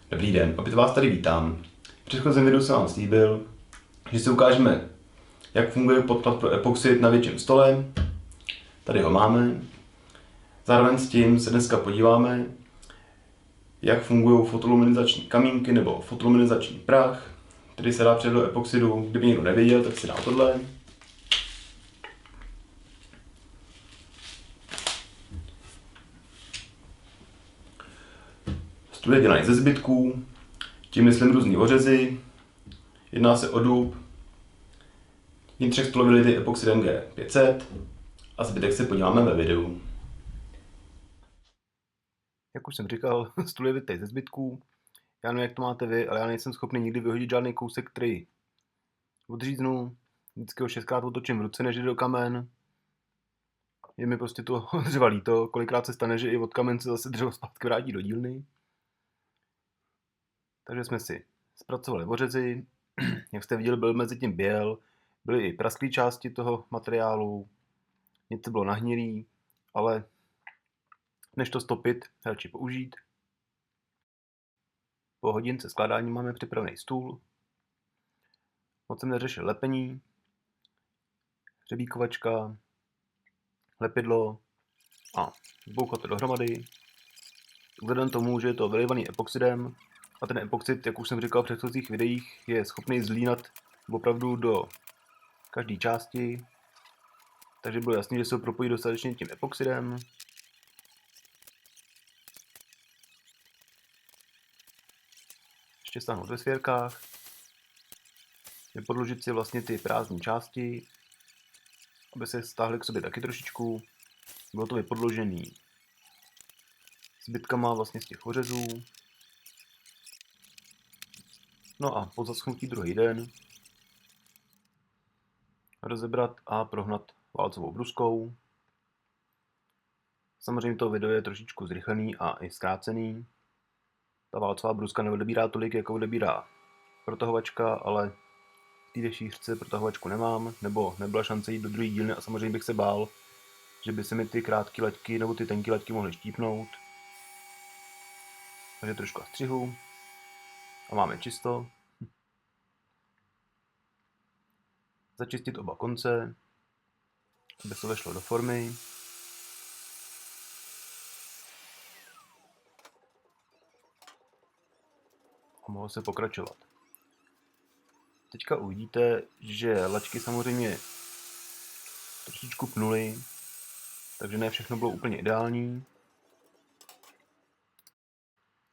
Dobrý den, opět vás tady vítám. V předchozím videu jsem vám slíbil, že si ukážeme, jak funguje podklad pro epoxid na větším stole. Tady ho máme. Zároveň s tím se dneska podíváme, jak fungují fotoluminizační kamínky nebo fotoluminizační prach, který se dá přidat do epoxidu. Kdyby někdo nevěděl, tak si dá tohle. Studie dělají ze zbytků, tím myslím různý ořezy. Jedná se o dub, Jindřich stolový lity epoxidem G500 a zbytek se podíváme ve videu. Jak už jsem říkal, stůl je vytej ze zbytků. Já nevím, jak to máte vy, ale já nejsem schopný nikdy vyhodit žádný kousek, který odříznu. Vždycky ho 6krát otočím v ruce, než jde do kamen. Je mi prostě to dřeva líto. Kolikrát se stane, že i od kamen se zase dřevo zpátky vrátí do dílny. Takže jsme si zpracovali ořezy. Jak jste viděli, byl mezi tím běl. Byly i prasklé části toho materiálu. Něco bylo nahnilý, ale než to stopit, radši použít. Po hodince skládání máme připravený stůl. Moc jsem neřešil lepení, hřebíkovačka, lepidlo a zbouchat to dohromady. Vzhledem tomu, že je to vylivaný epoxidem a ten epoxid, jak už jsem říkal v předchozích videích, je schopný zlínat opravdu do každé části, takže bylo jasné, že se ho propojí dostatečně tím epoxidem. Ještě stáhnout ve svěrkách, vypodložit si vlastně ty prázdné části, aby se stáhly k sobě taky trošičku. Bylo to vypodložený zbytkama vlastně z těch ořezů. No a po zaschnutí druhý den rozebrat a prohnat válcovou bruskou. Samozřejmě to video je trošičku zrychlený a i zkrácený. Ta válcová bruska neodebírá tolik, jako odebírá protahovačka, ale v té šířce protahovačku nemám, nebo nebyla šance jít do druhé dílny a samozřejmě bych se bál, že by se mi ty krátké laťky nebo ty tenké laťky mohly štípnout. Takže trošku střihu a máme čisto. Začistit oba konce, aby to vešlo do formy. A mohlo se pokračovat. Teďka uvidíte, že laťky samozřejmě trošičku pnuly, takže ne všechno bylo úplně ideální.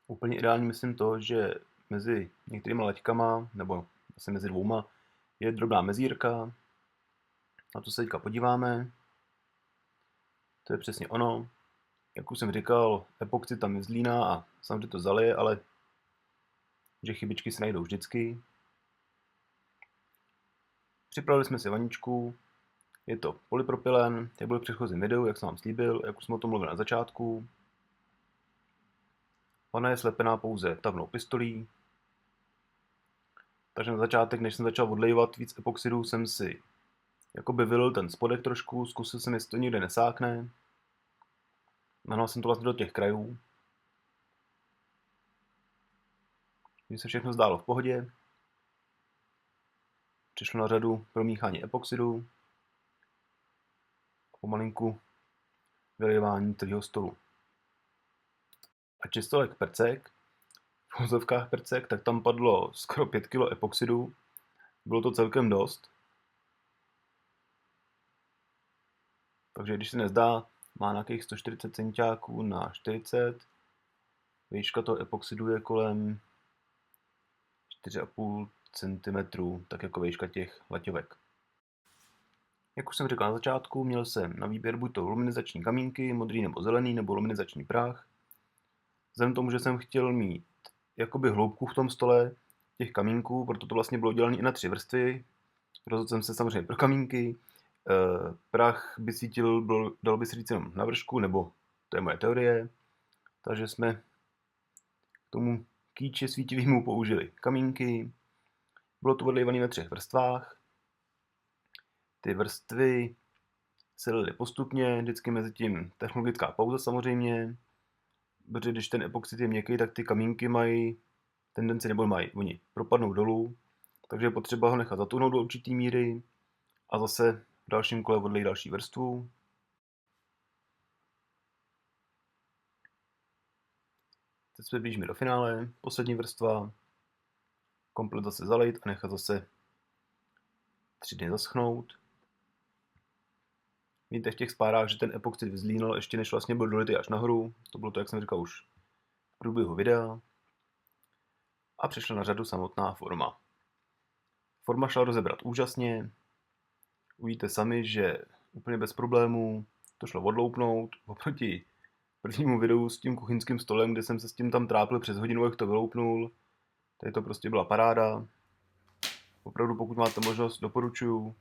Úplně ideální myslím to, že mezi některými laťkama, nebo asi mezi dvouma, je drobná mezírka. Na to se teďka podíváme. To je přesně ono. Jak už jsem říkal, epoxid tam vyzlíná a samozřejmě to zalije, ale že chybičky se najdou vždycky. Připravili jsme si vaničku. Je to polypropylen, jak byl v předchozím videu, jak jsem vám slíbil, jak už jsme o tom mluvili na začátku. Ona je slepená pouze tavnou pistolí. Takže na začátek, než jsem začal odlejvat víc epoxidu, jsem si jakoby vylil ten spodek trošku, zkusil jsem, jestli to nikde nesákne. Nahnal jsem to vlastně do těch krajů. Když se všechno zdálo v pohodě, přišlo na řadu promíchání epoxidu a pomalinku vylijevání celého stolu. A čistolek percek, v vozovkách percek, tak tam padlo skoro 5 kg epoxidu. Bylo to celkem dost. Takže když se nezdá, má nějakých 140 centiáků na 40. Výška toho epoxidu je kolem 4,5 cm, tak jako výška těch laťovek. Jak už jsem říkal na začátku, měl jsem na výběr buď to luminizační kamínky, modrý nebo zelený, nebo luminizační prach. Vzhledem tomu, že jsem chtěl mít jakoby hloubku v tom stole těch kamínků, proto to vlastně bylo dělané i na 3 vrstvy. Rozhodl jsem se samozřejmě pro kamínky. Prach by svítil, dal by se říct jenom na vršku, nebo to je moje teorie. Takže jsme k tomu kýče svítivýmu použili kamínky. Bylo to odlejvané ve 3 vrstvách. Ty vrstvy se lily postupně, vždycky mezi tím technologická pauza samozřejmě, protože když ten epoxid je měkký, tak ty kamínky mají tendenci nebo mají oni propadnout dolů, takže je potřeba ho nechat zatuhnout do určitý míry a zase v dalším kole odlejt další vrstvu. Teď se blížíme do finále, poslední vrstva, komplet zase zalejt a nechat zase 3 dny zaschnout. Vidíte v těch spárách, že ten epoxid vyzlínal ještě než vlastně byl dolitý až nahoru. To bylo to, jak jsem říkal už v průběhu videa. A přišla na řadu samotná forma. Forma šla rozebrat úžasně. Uvidíte sami, že úplně bez problémů to šlo odloupnout oproti prvnímu videu s tím kuchyňským stolem, kde jsem se s tím tam trápil přes hodinu, jak to vyloupnul. Tady to prostě byla paráda. Opravdu, pokud máte možnost, doporučuju.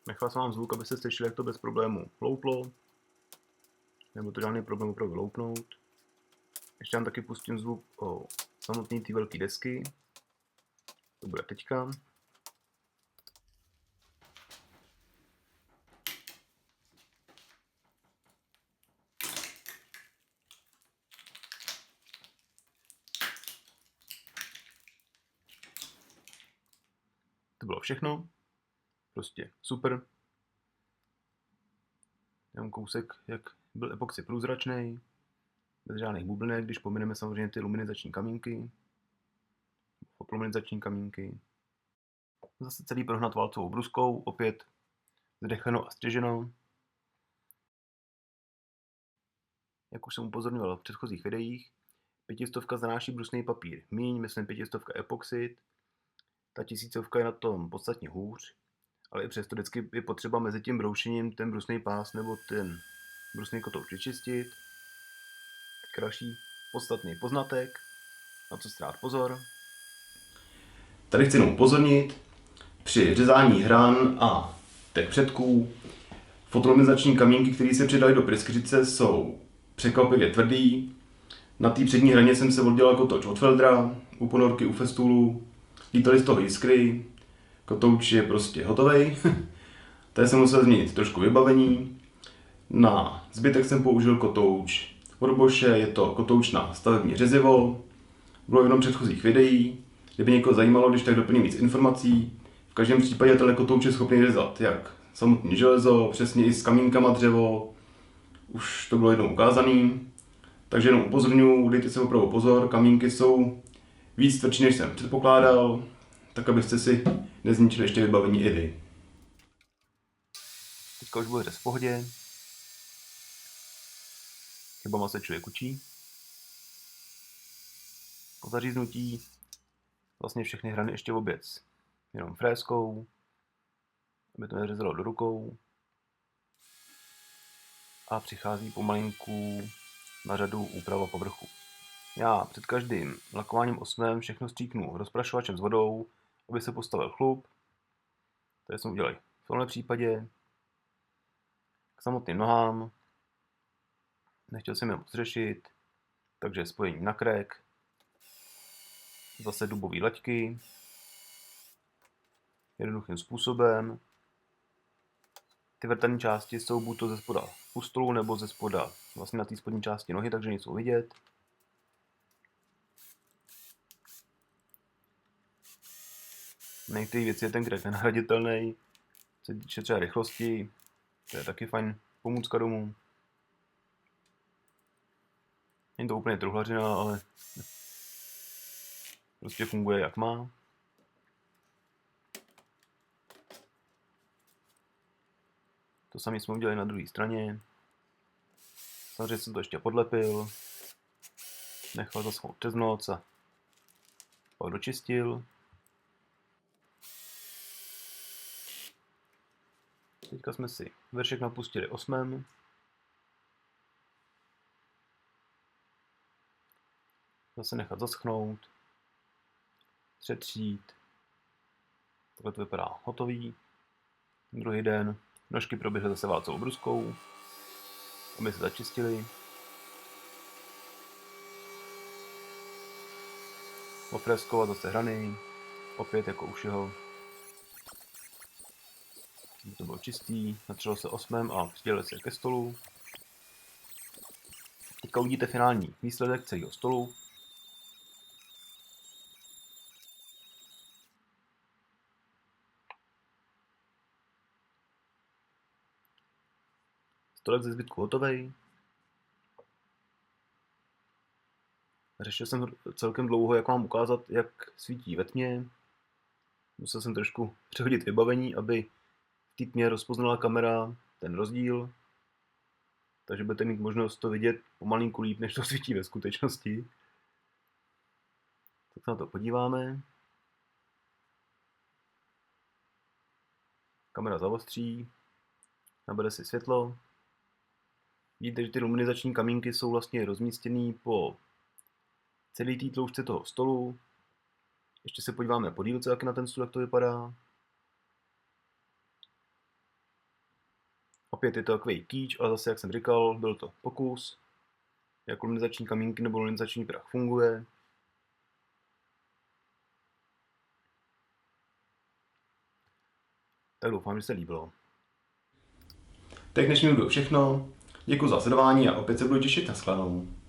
Nechal jsem vám zvuk, abyste slyšeli, jak to bez problémů louplo. Nebo to žádný problém opravdu loupnout. Ještě vám taky pustím zvuk o samotné té velké desky. To bude teďka. To bylo všechno. Prostě super. Jenom kousek, jak byl epoxy průzračný, bez žádných bublinek, když pomineme samozřejmě ty luminizační kamínky, fotluminizační kamínky. Zase celý prohnat válcovou bruskou, opět zdecheno a stěženo. Jak už jsem upozorňoval v předchozích videích, 500 zanáší brusný papír míň, myslím 500 epoxid, ta 1000 je na tom podstatně hůř, ale i přesto vždycky je potřeba mezi tím broušením ten brusný pás nebo ten brusný kotouč vyčistit. Teď další podstatný poznatek, na co strát pozor. Tady chci jenom upozornit, při řezání hran a těch předků fotoluminizační kamínky, které se přidaly do pryskyřice, jsou překvapivě tvrdý. Na té přední hraně jsem se oddělal kotouč od Feldra, u ponorky, u festulu, lítaly z toho jiskry, kotouč je prostě hotovej. Tady jsem musel změnit trošku vybavení. Na zbytek jsem použil kotouč od Bosche, je to kotouč na stavební řezivo. Bylo jenom předchozích videí. Kdyby někoho zajímalo, když tak doplním víc informací. V každém případě tenhle kotouč je schopný řezat jak samotné železo, přesně i s kamínkama dřevo. Už to bylo jednou ukázaný. Takže jenom upozorňuji, dejte si opravdu pozor, kamínky jsou víc tvrdší, než jsem předpokládal, tak abyste si nezničili ještě vybavení i vy. Teďka už bude řez v pohodě. Chybama se člověk učí. Po zaříznutí vlastně všechny hrany ještě obec jenom fréskou, aby to neřezalo do rukou. A přichází pomalinku na řadu úprava povrchu. Já před každým lakováním osmém všechno stříknu rozprašovačem s vodou, aby se postavil chlup. To jsme udělali v tomhle případě. K samotným nohám nechtěl jsem je moc řešit, takže spojení na krek, zase dubové laťky, jednoduchým způsobem. Ty vrtané části jsou buď to ze spoda u stolu, nebo ze spoda vlastně na té spodní části nohy, takže nejsou vidět. Na některé věci je ten krek nenahraditelný, co se týče třeba rychlosti, to je taky fajn pomůcka domů. Není to úplně truhlařina, ale prostě funguje jak má. To samé jsme udělali na druhé straně. Samozřejmě jsem to ještě podlepil. Nechal zaschnout přes noc a pak dočistil. Teďka jsme si vršek napustili osmem. Zase nechat zaschnout. Přetřít. Takhle to vypadá hotový. Druhý den nožky proběhly zase válcovou bruskou, aby se začistily. Ofreskovat zase hrany, opět jako u všeho. čistý, natřelo se osmem a přidělili se ke stolu. Teďka uvidíte finální výsledek celého stolu. Stolek ze zbytku hotovej. Řešil jsem celkem dlouho, jak vám ukázat, jak svítí ve tmě. Musel jsem trošku přehodit vybavení, aby v té tmě rozpoznala kamera ten rozdíl. Takže budete mít možnost to vidět pomalinku líp, než to svítí ve skutečnosti. Tak se na to podíváme. Kamera zaostří, nabere si světlo. Vidíte, že ty luminizační kamínky jsou vlastně rozmístěny po celé té tloušťce toho stolu. Ještě se podíváme po dílce, jak na ten stůl, jak to vypadá. Opět je to takový kýč, ale zase, jak jsem říkal, byl to pokus, jak luminizační kamínky nebo luminizační prach funguje. Tak doufám, že se líbilo. Tak dnešní video všechno. Děkuji za sledování a opět se budu těšit na shledanou.